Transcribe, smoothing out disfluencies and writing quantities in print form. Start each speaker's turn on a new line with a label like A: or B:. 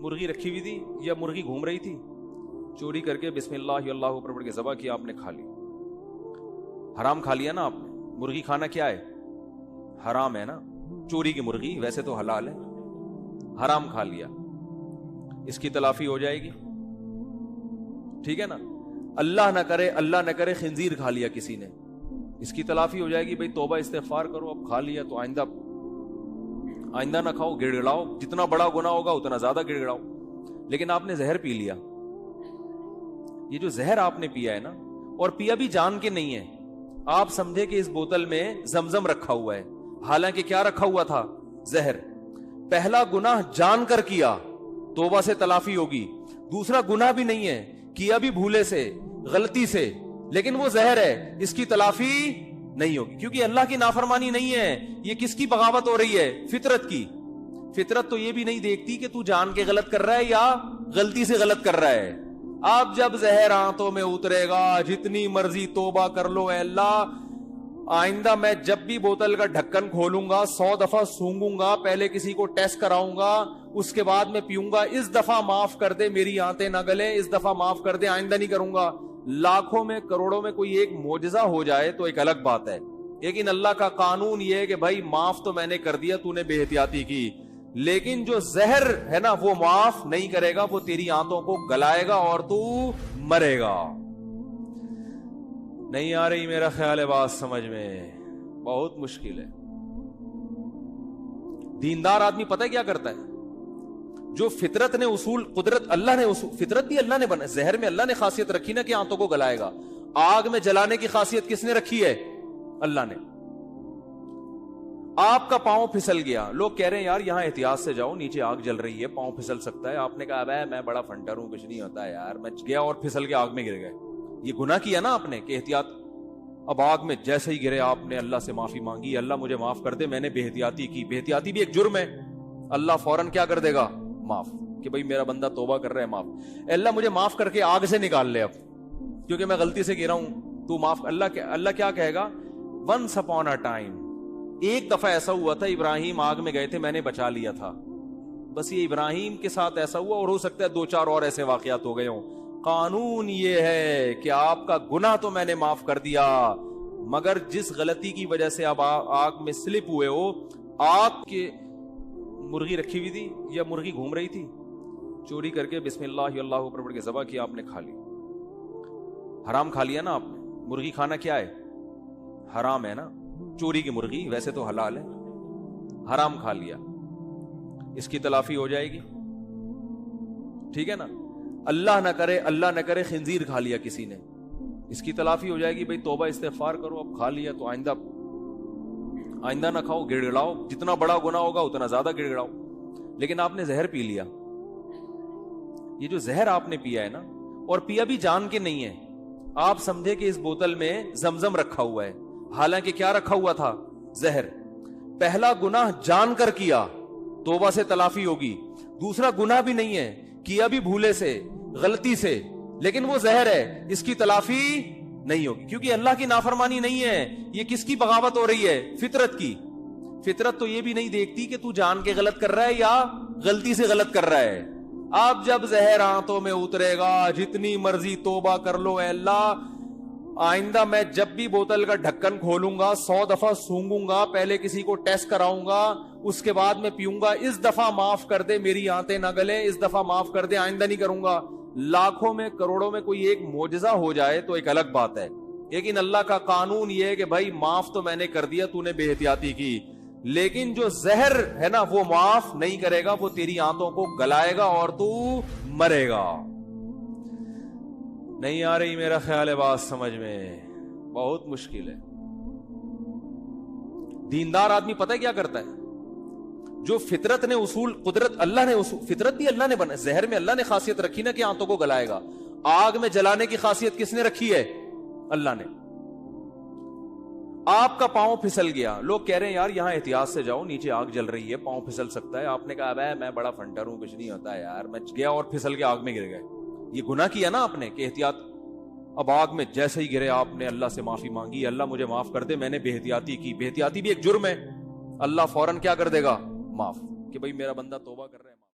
A: مرغی رکھی ہوئی تھی یا مرغی گھوم رہی تھی, چوری کر کے بسم اللہ اللہ اکبر پڑھ کے ذبح کیا, آپ نے کھا لی. حرام کھا لیا نا آپ نے. مرغی کھانا کیا ہے؟ حرام ہے نا. چوری کی مرغی ویسے تو حلال ہے, حرام کھا لیا, اس کی تلافی ہو جائے گی. ٹھیک ہے نا. اللہ نہ کرے خنزیر کھا لیا کسی نے, اس کی تلافی ہو جائے گی. بھائی توبہ استغفار کرو, اب کھا لیا تو آئندہ نہ کھاؤ, گڑ گڑاؤ. جتنا بڑا گناہ ہوگا اتنا زیادہ گڑ گڑاؤ. لیکن آپ نے زہر پی لیا. یہ جو زہر آپ نے پیا ہے نا, اور پیا بھی جان کے نہیں ہے, آپ سمجھے کہ اس بوتل میں زمزم رکھا ہوا ہے, حالانکہ کیا رکھا ہوا تھا؟ زہر. پہلا گناہ جان کر کیا, توبہ سے تلافی ہوگی. دوسرا گناہ بھی نہیں ہے, کیا بھی بھولے سے, غلطی سے, لیکن وہ زہر ہے, اس کی تلافی نہیں ہوگی, کیونکہ اللہ کی نافرمانی نہیں ہے. یہ کس کی بغاوت ہو رہی ہے؟ فطرت کی. فطرت تو یہ بھی نہیں دیکھتی کہ تو جان کے غلط کر رہا ہے یا غلطی سے غلط کر رہا ہے. اب جب زہر آنتوں میں اترے گا, جتنی مرضی توبہ کر لو, اے اللہ آئندہ میں جب بھی بوتل کا ڈھکن کھولوں گا 100 دفعہ سونگوں گا, پہلے کسی کو ٹیسٹ کراؤں گا, اس کے بعد میں پیوں گا, اس دفعہ معاف کر دے, میری آنتیں نہ گلے, اس دفعہ معاف کر دے, آئندہ نہیں کروں گا. لاکھوں میں کروڑوں میں کوئی ایک معجزہ ہو جائے تو ایک الگ بات ہے, لیکن اللہ کا قانون یہ ہے کہ بھائی معاف تو میں نے کر دیا, تو نے بے احتیاطی کی, لیکن جو زہر ہے نا وہ معاف نہیں کرے گا, وہ تیری آنتوں کو گلائے گا اور تو مرے گا. نہیں آ رہی میرا خیال ہے بات سمجھ میں؟ بہت مشکل ہے. دیندار آدمی پتہ ہے کیا کرتا ہے؟ جو فطرت نے اصول, قدرت اللہ نے اصول, فطرت بھی اللہ نے بنا, زہر میں اللہ نے خاصیت رکھی نا کہ آنتوں کو گلائے گا. آگ میں جلانے کی خاصیت کس نے رکھی ہے؟ اللہ نے. آپ کا پاؤں پھسل گیا, لوگ کہہ رہے ہیں یار یہاں احتیاط سے جاؤ, نیچے آگ جل رہی ہے, پاؤں پھسل سکتا ہے. آپ نے کہا ابے میں بڑا فنٹر ہوں, کچھ نہیں ہوتا ہے یار, میں گیا اور پھسل کے آگ میں گر گئے. یہ گناہ کیا نا آپ نے کہ احتیاط. اب آگ میں جیسے ہی گرے آپ نے اللہ سے معافی مانگی, اللہ مجھے معاف کر دے, میں نے بے احتیاطی کی. بے احتیاطی بھی ایک جرم ہے. اللہ فوراً کیا کر دے گا؟ معاف, کہ بھئی میرا بندہ توبہ کر رہا ہے, معاف. اللہ مجھے معاف کر کے آگ سے نکال لے اب, کیونکہ میں غلطی سے گرا ہوں, تو معاف. اللہ کیا کہے گا؟ ونس اپون اے ٹائم, ایک دفعہ ایسا ہوا تھا, ابراہیم آگ میں گئے تھے, میں نے بچا لیا تھا. بس یہ ابراہیم کے ساتھ ایسا ہوا, اور ہو سکتا ہے 2-4 اور ایسے واقعات ہو گئے ہوں. قانون یہ ہے کہ آپ کا گناہ تو میں نے معاف کر دیا, مگر جس غلطی کی وجہ سے آپ آگ میں سلپ ہوئے ہو, آپ کے مرغی رکھی ہوئی تھی یا مرغی گھوم رہی تھی, چوری کر کے بسم اللہ اللہ اکبر پڑھ کے ذبح کیا, آپ نے کھا لی. حرام کھا لیا نا آپ نے. مرغی کھانا کیا ہے؟ حرام ہے نا. چوری کی مرغی ویسے تو حلال ہے, حرام کھا لیا, اس کی تلافی ہو جائے گی. ٹھیک ہے نا. اللہ نہ کرے خنزیر کھا لیا کسی نے, اس کی تلافی ہو جائے گی. بھئی توبہ استغفار کرو, اب کھا لیا تو آئندہ نہ کھاؤ, گڑ گڑاؤ. جتنا بڑا گناہ ہوگا اتنا زیادہ گڑ گڑاؤ. لیکن آپ نے زہر پی لیا. یہ جو زہر آپ نے پیا ہے نا, اور پیا بھی جان کے نہیں ہے, آپ سمجھے کہ اس بوتل میں زمزم رکھا ہوا ہے, حالانکہ کیا رکھا ہوا تھا؟ زہر. پہلا گناہ جان کر کیا, توبہ سے تلافی ہوگی. دوسرا گناہ بھی نہیں ہے, کیا بھی بھولے سے, غلطی سے, لیکن وہ زہر ہے, اس کی تلافی نہیں ہوگی, کیونکہ اللہ کی نافرمانی نہیں ہے. یہ کس کی بغاوت ہو رہی ہے؟ فطرت کی. فطرت تو یہ بھی نہیں دیکھتی کہ تو جان کے غلط کر رہا ہے یا غلطی سے غلط کر رہا ہے. اب جب زہر آنتوں میں اترے گا, جتنی مرضی توبہ کر لو, اے اللہ آئندہ میں جب بھی بوتل کا ڈھکن کھولوں گا 100 دفعہ سونگوں گا, پہلے کسی کو ٹیسٹ کراؤں گا, اس کے بعد میں پیوں گا, اس دفعہ معاف کر دے, میری آنتیں نہ گلے, اس دفعہ معاف کر دے, آئندہ نہیں کروں گا. لاکھوں میں کروڑوں میں کوئی ایک معجزہ ہو جائے تو ایک الگ بات ہے, لیکن اللہ کا قانون یہ ہے کہ بھائی معاف تو میں نے کر دیا, تو نے بے احتیاطی کی, لیکن جو زہر ہے نا وہ معاف نہیں کرے گا, وہ تیری آنتوں کو گلائے گا اور تو مرے گا. نہیں آ رہی میرا خیال ہے بات سمجھ میں؟ بہت مشکل ہے. دیندار آدمی پتہ ہے کیا کرتا ہے؟ جو فطرت نے اصول, قدرت اللہ نے اصول, فطرت بھی اللہ نے بنا, زہر میں اللہ نے خاصیت رکھی نا کہ آنتوں کو گلائے گا. آگ میں جلانے کی خاصیت کس نے رکھی ہے؟ اللہ نے. آپ کا پاؤں پھسل گیا, لوگ کہہ رہے ہیں یار یہاں احتیاط سے جاؤ, نیچے آگ جل رہی ہے, پاؤں پھسل سکتا ہے. آپ نے کہا ابے میں بڑا فنٹر ہوں, کچھ نہیں ہوتا ہے یار, میں گیا اور پھسل کے آگ میں گر گئے. یہ گناہ کیا نا آپ نے کہ احتیاط. اب آگ میں جیسے ہی گرے آپ نے اللہ سے معافی مانگی, اللہ مجھے معاف کر دے, میں نے بے احتیاطی کی. بے احتیاطی بھی ایک جرم ہے. اللہ فوراً کیا کر دے گا؟ معاف, کہ بھئی میرا بندہ توبہ کر رہا ہے.